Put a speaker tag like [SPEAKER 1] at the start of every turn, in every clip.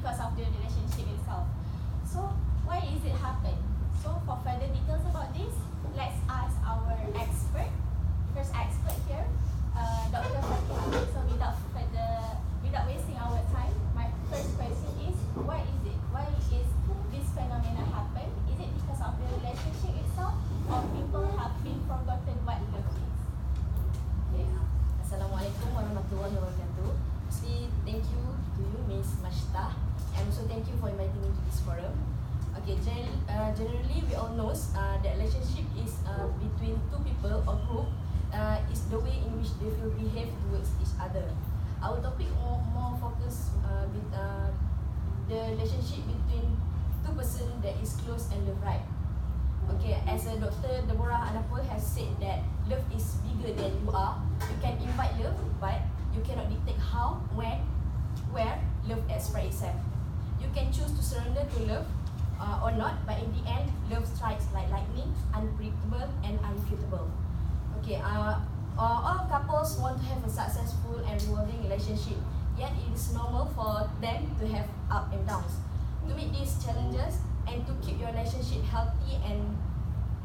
[SPEAKER 1] because of the relationship itself. So why is it happen? So for further details about this, let's ask our first expert here, Dr. Fatihah. So without wasting our time, my first question is, why is it? Why is this phenomena happen? Is it because of the relationship itself, or people have been forgotten what love is?
[SPEAKER 2] Okay. Assalamualaikum warahmatullahi wabarakatuh. Firstly, thank you to you, Miss Masyitah, and also thank you for inviting me to this forum. Okay, generally we all know that relationship is between two people or group. Is the way in which they will behave towards each other. Our topic more focus with the relationship between two person that is close and love right. Okay, as a Dr. Deborah Anapol has said that love is bigger than you are. You can invite love, but you cannot dictate how, when, where love expresses itself. You can choose to surrender to love or not, but in the end, love strikes like lightning, unpredictable and unrefutable. Okay, all couples want to have a successful and rewarding relationship, yet it is normal for them to have ups and downs. To meet these challenges and to keep your relationship healthy and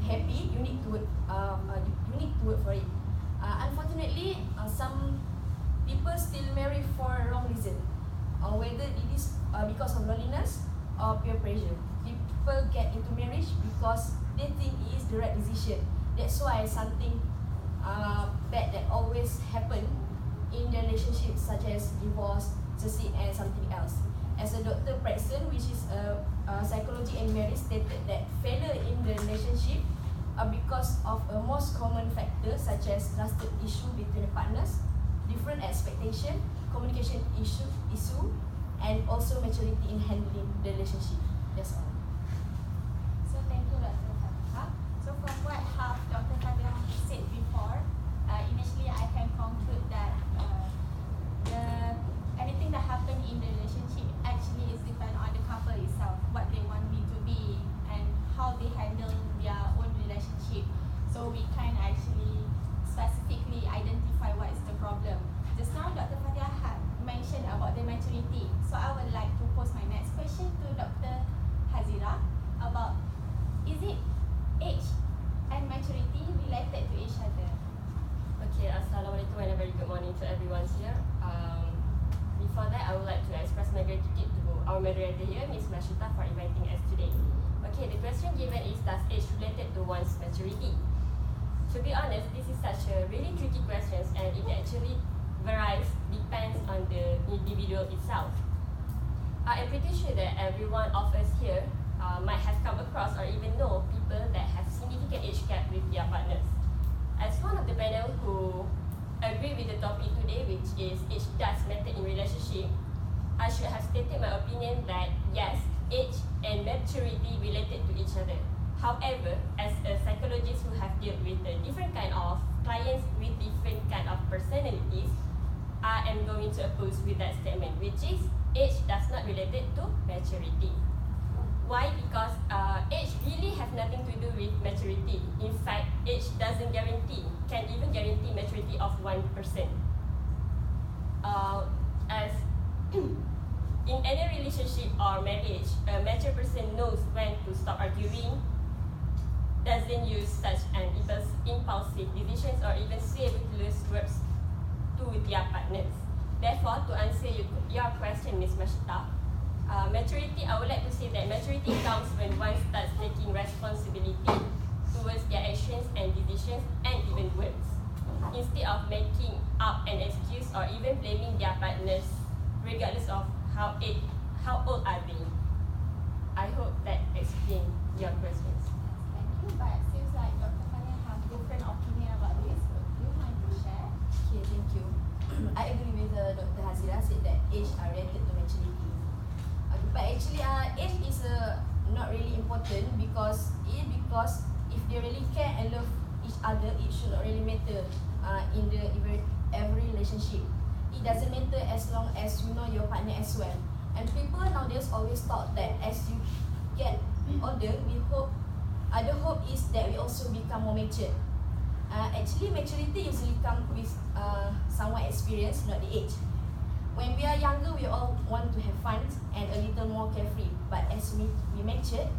[SPEAKER 2] happy, you need to work for it. Unfortunately, some people still marry for a wrong reason, whether it is because of loneliness or peer pressure. People get into marriage because they think it is the right decision. That's why something bad that always happen in the relationship, such as divorce, suicide, and something else. As a Dr. Preston, which is psychology and marriage, stated that failure in the relationship are because of a most common factor, such as trusted issue between the partners, different expectation, communication issue, and also maturity in handling the relationship. That's all.
[SPEAKER 1] So thank you, Dr. Fatihah. So from what Dr. Fatihah said before, initially I can conclude that anything that happen in the relationship actually is depend on the couple itself, what they want me to be and how they handle their own relationship. So we can actually specifically identify what is the problem. Just now Dr. Fatihah had mentioned about the maturity. So I would like to pose my next question to Dr. Hazirah about, is it age and maturity related to each other?
[SPEAKER 3] Okay, Assalamualaikum and a very good morning to everyone here. Before that, I would like to express my gratitude to our moderator here, Ms. Masyitah, for inviting us today. Okay, the question given is, does age related to one's maturity? To be honest, this is such a really tricky question, and it actually varies, depends on the individual itself. I am pretty sure that every one of us here might have come across or even know people that have significant age gap with their partners. As one of the panel who agree with the topic today, which is age does matter in relationship, I should have stated my opinion that yes, age and maturity related to each other. However, as a psychologist who have dealt with a different kind of clients with different kind of personalities, I am going to oppose with that statement, which is age does not related to maturity. Why? Because age really have nothing to do with maturity. In fact, age doesn't guarantee, can even guarantee maturity of one person. As in any relationship or marriage, a mature person knows when to stop arguing, doesn't use such an impulsive decisions or even say ridiculous words to their partners. Therefore, to answer your question, Ms. Masyitah, maturity, I would like to say that maturity comes when one starts taking responsibility towards their actions and decisions and even words, instead of making up an excuse or even blaming their partners regardless of how old are they. I hope that explains your questions.
[SPEAKER 1] Thank you, but it seems like Dr. Fatihah have different opinion about this. Do you mind to share?
[SPEAKER 2] Okay, thank you. I agree with Dr. Hazirah said that age are related to maturity. But actually, age is not really important because if they really care and love each other, it should not really matter in every relationship. It doesn't matter as long as you know your partner as well. And people nowadays always thought that as you get older, the hope is that we also become more mature. Actually, maturity usually comes with somewhat experience, not the age. When we are younger, we all want to have fun and a little more carefree. But as we mentioned,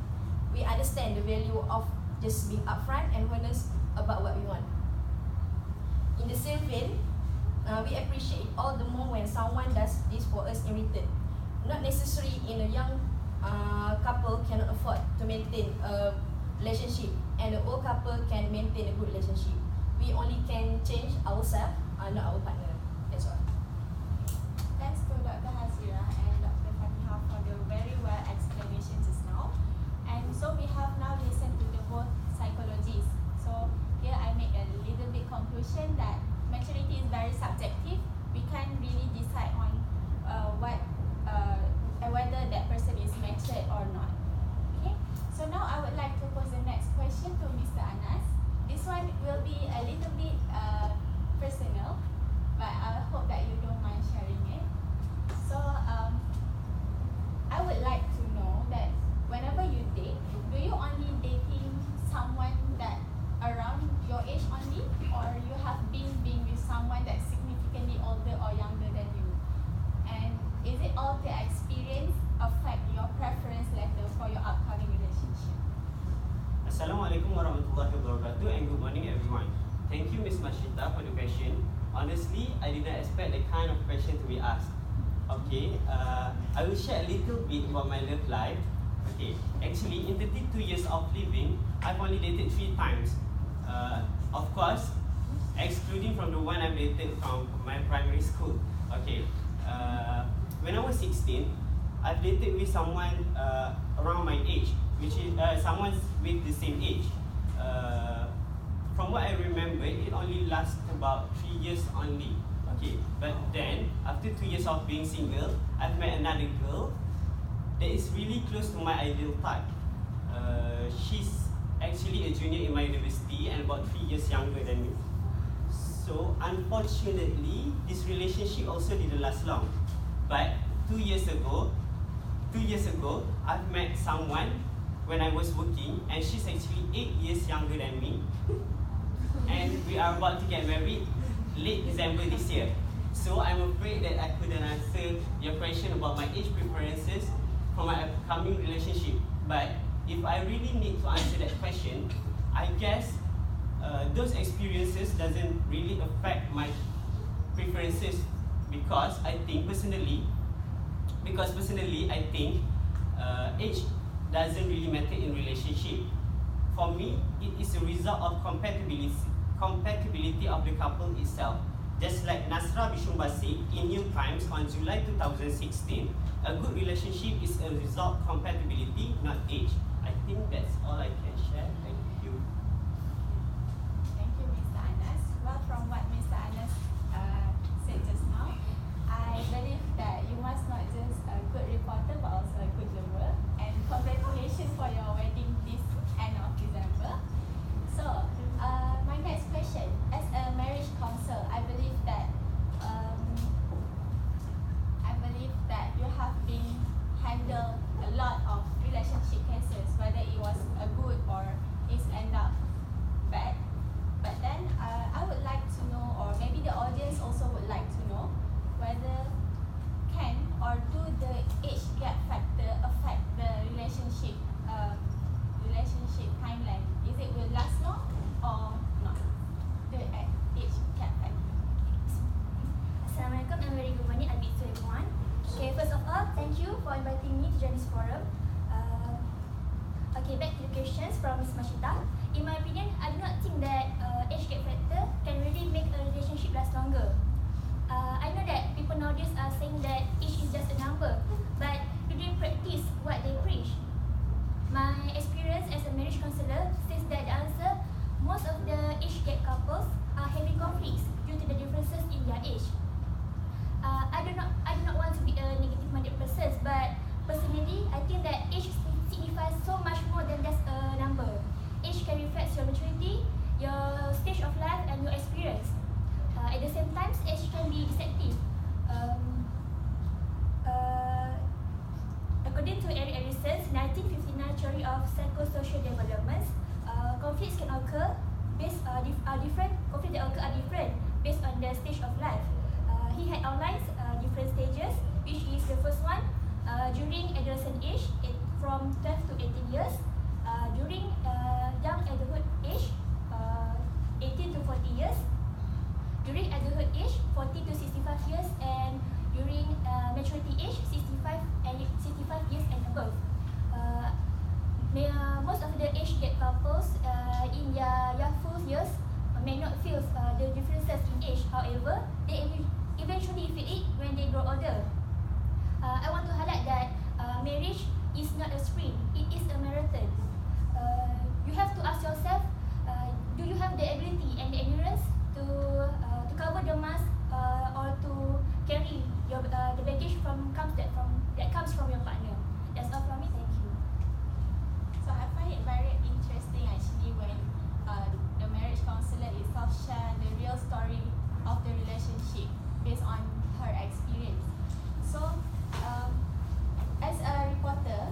[SPEAKER 2] we understand the value of just being upfront and honest about what we want. In the same vein, we appreciate all the more when someone does this for us in return. Not necessarily in a young couple cannot afford to maintain a relationship, and the old couple can maintain a good relationship. We only can change ourselves, not our partner. That's all.
[SPEAKER 1] Thanks to Dr. Hazirah and Dr. Fatihah for the very well explanation just now. And so we have now listened to the both psychologies. So here I make a little bit conclusion that maturity is very subjective. We can't really decide on whether that person is matured or not. Okay. So now I would like to pose the next question to Mr. Anas. This one will be a little bit personal, but I hope that you don't mind sharing it. So I would like to know that whenever you date, do you only dating someone that around your age only, or you have been being with someone that's significantly older or younger than you? And is it all the experience affect your preference letter for your upcoming relationship?
[SPEAKER 4] Assalamualaikum warahmatullahi wabarakatuh and good morning everyone. Thank you Ms. Masyitah for the question. Honestly, I did not expect the kind of question to be asked. Okay, I will share a little bit about my love life. Okay, actually in 32 years of living, I've only dated 3 times. Of course, excluding from the one I dated from my primary school. Okay, when I was 16, I've dated with someone around my age, which is someone with the same age. From what I remember, it only lasted about 3 years only. Okay, but then after 2 years of being single, I've met another girl that is really close to my ideal type. She's actually a junior in my university and about 3 years younger than me. So unfortunately, this relationship also didn't last long. But 2 years ago, I've met someone when I was working, and she's actually 8 years younger than me. And we are about to get married late December this year. So I'm afraid that I couldn't answer your question about my age preferences for my upcoming relationship. But if I really need to answer that question, I guess those experiences doesn't really affect my preferences because personally, I think age doesn't really matter in relationship. For me, it is a result of compatibility of the couple itself. Just like Nasra Bishumbasi in New Times on July 2016, a good relationship is a result of compatibility, not age. I think that's all I can share. Thank you.
[SPEAKER 1] Thank you, Mr. Anas. Well, from what Mr. Anas said just now, I believe that you must not just a good reporter but also a good lover. And congratulations for your wedding this end of December. So, my next question. As a marriage counsel, I believe that you have been handled a lot of relationship cases, whether it was a good or it's end up bad. But then I would like to know, or maybe the audience also would like to know, whether can or do the age gap factor affect the relationship timeline? Is it will last long or not? The age gap factor.
[SPEAKER 5] Assalamualaikum and very good morning. I'm to everyone. Okay, first of all, thank you for inviting me to join this forum. Okay, back to the questions from Ms. Masyitah. In my opinion, I do not think that age gap factor can really make a relationship last longer. I know that people nowadays are saying that age is just a number, but do they practice what they preach? My experience as a marriage counselor says that the answer, most of the age gap couples are having conflicts due to the differences in their age. I do not want to be a negative-minded person, but personally, I think that age signifies so much more than just a number. Age can reflect your maturity, your stage of life, and your experience. At the same time, age can be deceptive. According to Eric Erison's 1959 theory of psychosocial developments, conflicts can occur based different conflicts that occur are different based on the stage of life. He had outlines different different stages, which is the first one during adolescent age, from 12 to 18 years, during young adulthood age, 18 to 40 years, during adulthood age, 40 to 65 years, and during maturity age, 65 years and above. Most of the age gap couples in their youthful years may not feel the differences in age. However, they eventually feel it when they grow older. I want to highlight that marriage is not a sprint; it is a marathon. You have to ask yourself, do you have the ability and the endurance to cover the mass or to carry the baggage that comes from your partner? That's all from me. Thank you.
[SPEAKER 1] So I find it very interesting actually when the marriage counselor itself share the real story of the relationship based on her experience. So as a reporter,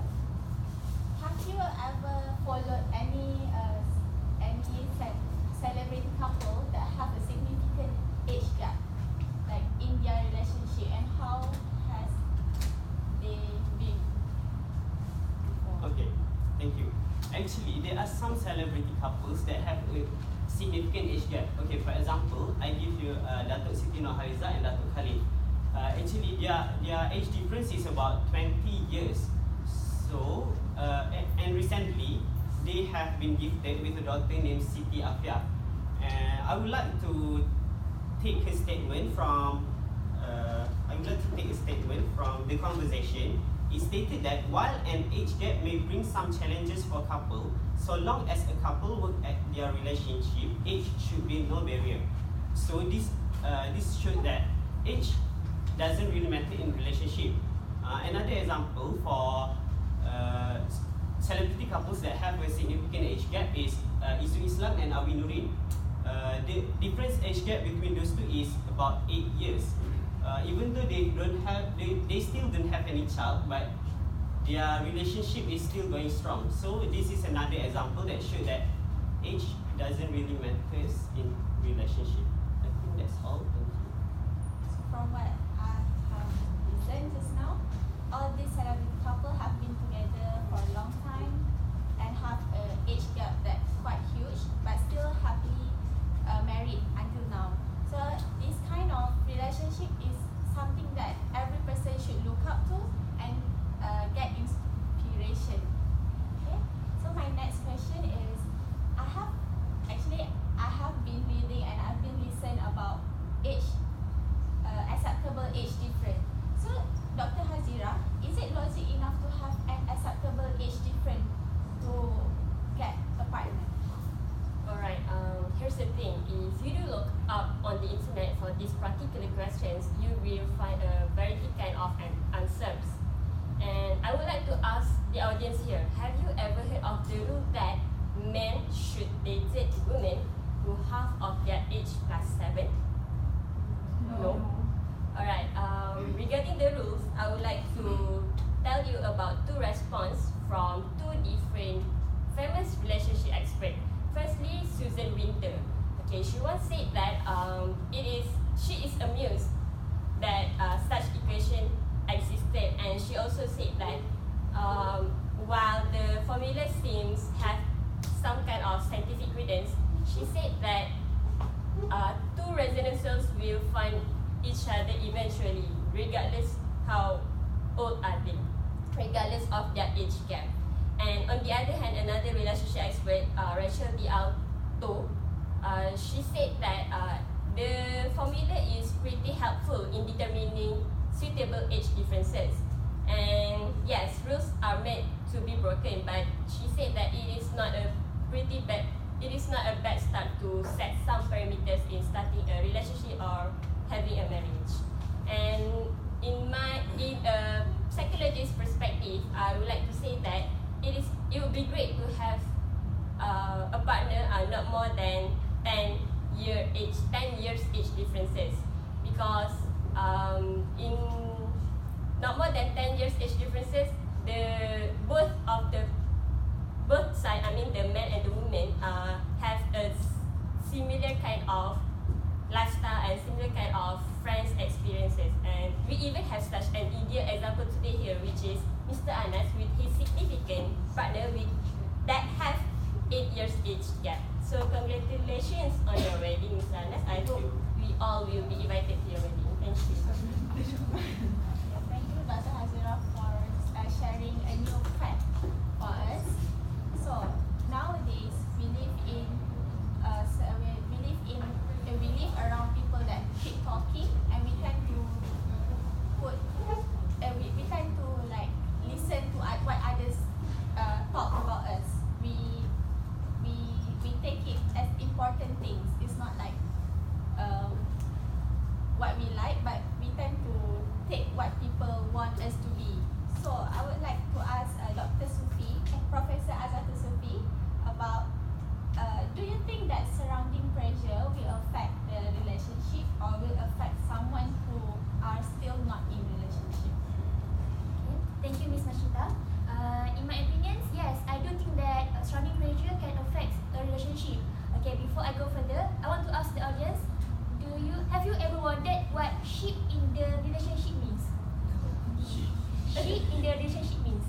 [SPEAKER 1] have you ever followed any celebrity couple that have a significant age gap, like in their relationship, and how has they been before?
[SPEAKER 4] Okay, thank you. Actually, there are some celebrity couples that have a significant age gap. Okay, for example, I give you Datuk Siti Nurhaliza and Datuk Khalid. Actually, their age difference is about 20 years. So, and recently, they have been gifted with a daughter named Siti Afia. And I would like to take a statement from the conversation. It stated that while an age gap may bring some challenges for a couple, so long as a couple work at their relationship, age should be no barrier. So this showed that age doesn't really matter in relationship. Another example for celebrity couples that have a significant age gap is Isu Islam and Awi Nurin. The difference age gap between those two is about 8 years. Even though they still don't have any child, but their relationship is still going strong. So this is another example that shows that age doesn't really matter in relationship. I think that's all. Thank you.
[SPEAKER 1] So from what I have listened just now, all these celebrity couple have been together for a long time and have an age gap that's quite huge, but still happily married until now. So this kind of relationship is something that every person should look up to and get inspiration. Okay. So my next question is, I have been reading and I've been listening about age, acceptable age difference. So Dr. Hazirah, is it logic enough to have an acceptable age difference to get a partner?
[SPEAKER 3] Alright, here's the thing. If you do look up on the internet for these particular questions, you will find a variety kind of answers. And I would like to ask the audience here, have you ever heard of the rule that men should date women who half of their age plus 7? No. Alright, regarding the rules, I would like to tell you about two responses from two different famous relationship experts. Firstly, Susan Winter. Okay, she once said that she is amused that such equation existed, and she also said that while the formula seems have some kind of scientific credence, she said that two resonances will find each other eventually, regardless how old are they, regardless of their age gap. And on the other hand, another relationship expert, Rachel D'Alto, she said that the formula is pretty helpful in determining suitable age differences. And yes, rules are meant to be broken, but she said that it is not a bad start to set some parameters in starting a relationship or having a marriage. And in a psychologist perspective, I would like to say that it would be great to have a partner not more than 10 years age differences, because in not more than 10 years age differences, both sides, I mean the man and the woman, have a similar kind of lifestyle and similar kind of friends experiences. And we even have such an ideal example today here, which is Mr. Anas with his significant partner that have 8 years age gap. So congratulations on your wedding, Mr. Anas. I hope we all will be invited to your wedding. Thank you.
[SPEAKER 1] Thank you, Dr. Hazirah, for sharing a new fact for us. So nowadays we live around people that keep talking, and we tend to like listen to what others talk about us. We take it as important things. It's not like what we like, but we tend to take what people want us to be. So I would like to ask Dr. Sufi, Professor Azata Sufi, about do you think that surrounding pressure will affect the relationship or will affect someone who are still not in relationship?
[SPEAKER 5] Okay. Thank you, Ms. Masyitah. In my opinion, yes, I do think that surrounding pressure can affect a relationship. Okay, before I go further, I want to ask the audience, have you ever wondered what sheep in the relationship means? Sheep in the relationship means?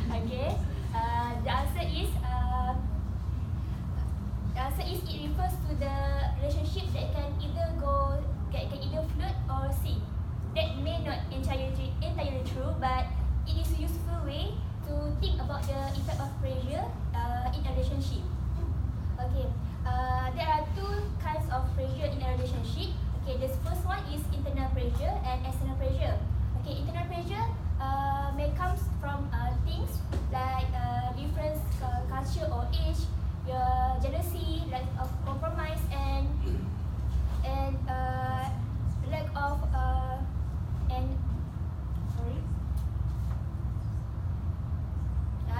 [SPEAKER 5] Okay, the answer is it refers to the relationship that can either float or sink. That may not entirely true, but it is a useful way to think about the effect of pressure in a relationship. Okay, there are two kinds of pressure in a relationship. Okay, the first one is internal pressure and external pressure. Okay, internal pressure may comes from things like different culture or age, your jealousy, lack of compromise, and lack of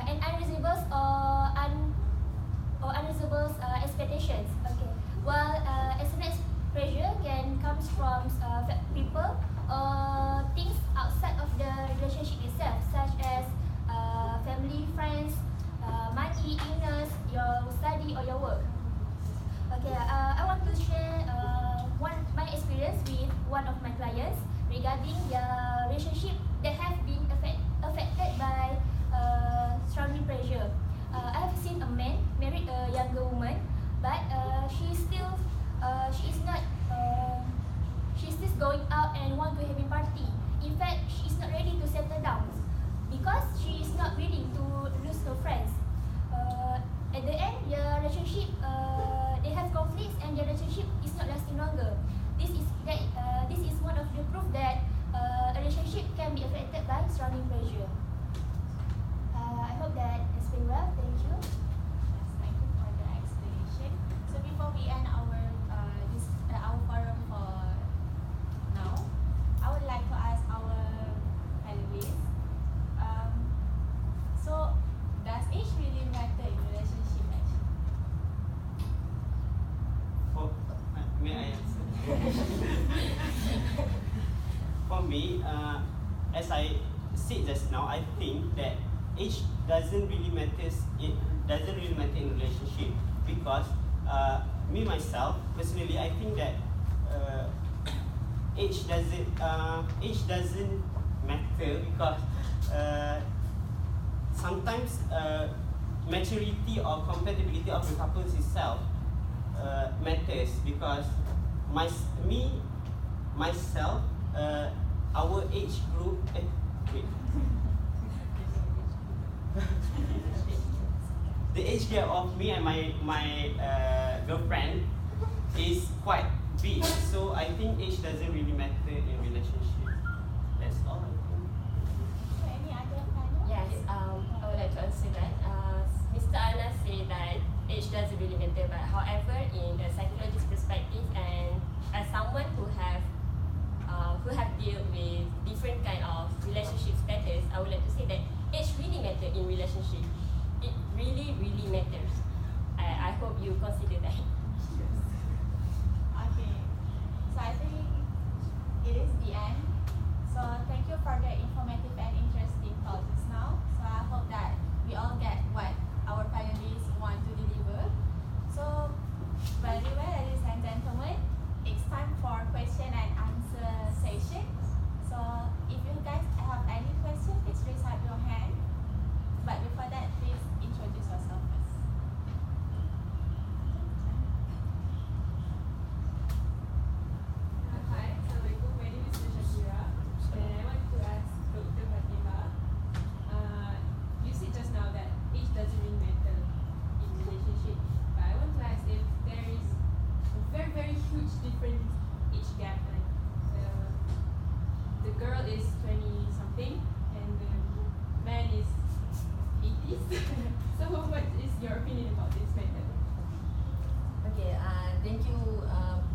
[SPEAKER 5] and unreasonable or unreasonable expectations. Okay, while external pressure can comes from people or things outside of the relationship itself, such as family, friends, money, illness, your study or your work. Okay, I want to share my experience with one of my clients regarding their relationship that have been affected by surrounding pressure. I have seen a man married a younger woman, but she's still going out and want to have a party. In fact, she's not ready to settle down because she is not willing to lose her friends. At the end, their relationship they have conflicts and their relationship is not lasting longer. This is one of the proof that a relationship can be affected by surrounding pressure. I hope that explained well. Thank you.
[SPEAKER 1] Yes, thank you for the explanation. So before we end our forum for now, I would like to ask our panelists. So does age really matter in relationship actually?
[SPEAKER 4] May I answer? For me, as I said just now, I think that age doesn't really matter. It doesn't really matter in relationship because me myself personally, I think that age doesn't matter because sometimes maturity or compatibility of the couples itself matters because myself, our age group. The age gap of me and my girlfriend is quite big, so I think age doesn't really matter in relationship. That's all I think.
[SPEAKER 1] So any other panel?
[SPEAKER 3] Yes, I would like to answer that. Mr. Anas said that age doesn't really matter, but however, in a psychologist perspective and as someone who have dealt with different kind of relationship status, I would like to say that age really matter in relationship. It really, really matters. I hope you consider that.
[SPEAKER 1] Okay. So I think it is the end. So thank you for the informative and interesting talk just now. So I hope that we all get what our panelists want to deliver. So very well, ladies and
[SPEAKER 6] gap. Like the girl is 20 something and the man is 80s. So what is your opinion about this matter?
[SPEAKER 2] Okay, thank you,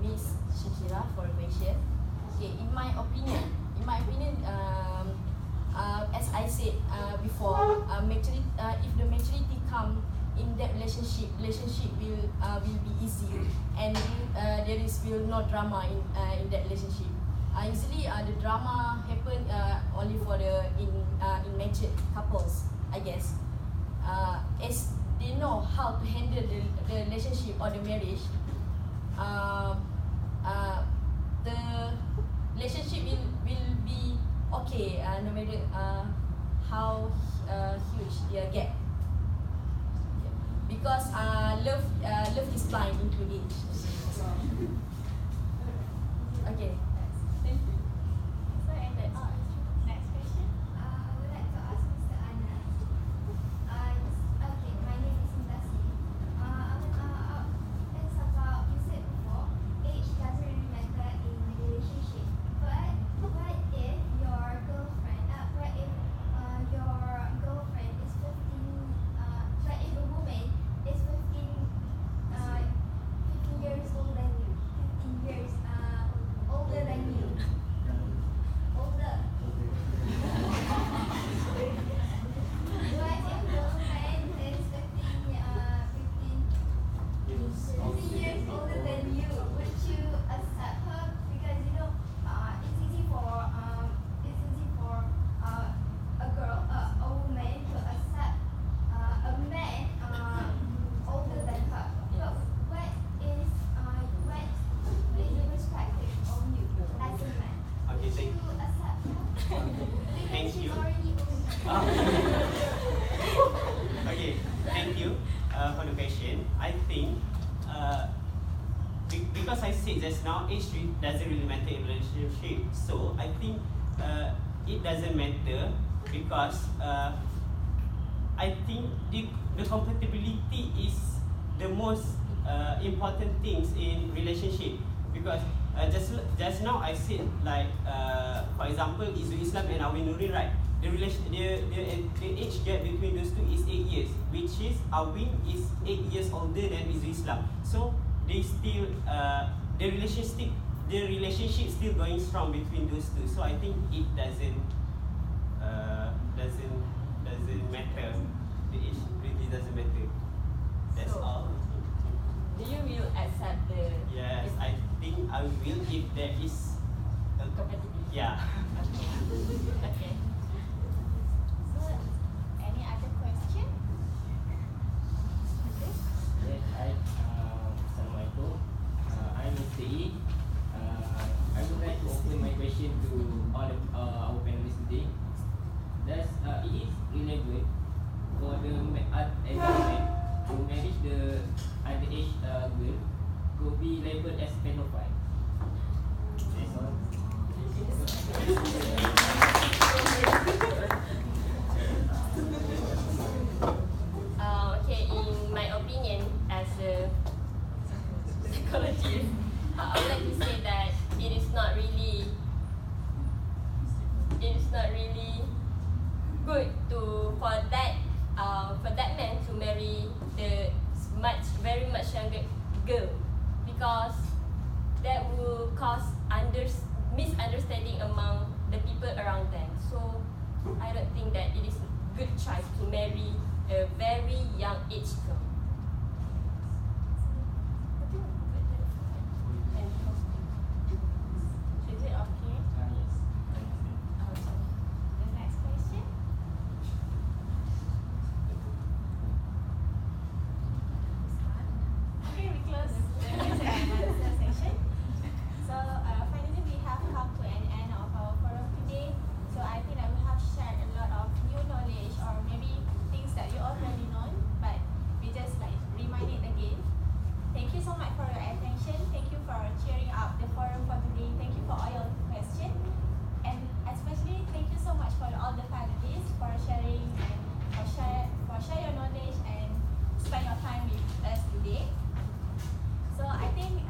[SPEAKER 2] Miss Shakira, for the question. Okay, in my opinion, as I said before, if the maturity come in that relationship will be easy, and there will no drama in that relationship. Usually, the drama happen only for in matured couples, I guess. As they know how to handle the relationship or the marriage, the relationship will be okay, no matter how huge their gap. Because love is blind into age. Okay.
[SPEAKER 6] Thank you.
[SPEAKER 1] So, and the next question.
[SPEAKER 7] I would like to ask Mr. Anas. Okay, my name is Indasi. It's about, you said before, age doesn't really matter in a relationship. But what if your girlfriend, is 15, but if a woman is 15 years older than you, 15 years older than you. Older. What if the woman is 15 years older than you? Would you accept her? Because it's easy for a girl, a woman to accept a man older than her. But what is the perspective of you as a man?
[SPEAKER 4] Okay,
[SPEAKER 7] Would you accept her?
[SPEAKER 4] Thank
[SPEAKER 7] Because she's
[SPEAKER 4] you.
[SPEAKER 7] already older.
[SPEAKER 4] Okay, thank you for the question. I think because I said just now, age doesn't really matter in relationship. So I think it doesn't matter because I think the compatibility is the most important things in relationship. Because just now I said, like for example, Islam and Awin Nuri, right? The age gap between those two is 8 years, which is Awin is 8 years older than Islam. So they still the relationship still going strong between those two. So I think it doesn't matter. The age really doesn't matter. That's
[SPEAKER 3] So,
[SPEAKER 4] all.
[SPEAKER 3] Do you will accept the
[SPEAKER 4] Yes, I think I will if there is a
[SPEAKER 3] compatibility?
[SPEAKER 4] yeah.
[SPEAKER 3] Okay.
[SPEAKER 1] So, any other question? Okay.
[SPEAKER 8] Yes, Assalamualaikum. I'm Mr. E. I would like to open my question to all our panelists today. It is relevant for the man to marry the underage girl could be labelled as pedophile. That's all.
[SPEAKER 3] Okay, in my opinion, as a psychologist, I would like to say that it is not really good for that man to marry the very much younger girl, because that will cause misunderstanding among the people around them. So I don't think that it is a good choice to marry a very young age girl.
[SPEAKER 1] Is it okay?
[SPEAKER 8] Yes.
[SPEAKER 1] The next question. Okay, we close the question and answer session. So finally we have come to an end of our forum today. So I think that we have shared a lot of new knowledge, or maybe things that you already know, but we just like remind it again. Thank you so much for your attention. Thank you for cheering up the forum for today. Thank you for all your questions. And especially thank you so much for all the panelists for sharing and for share your knowledge and spend your time with us today. So I think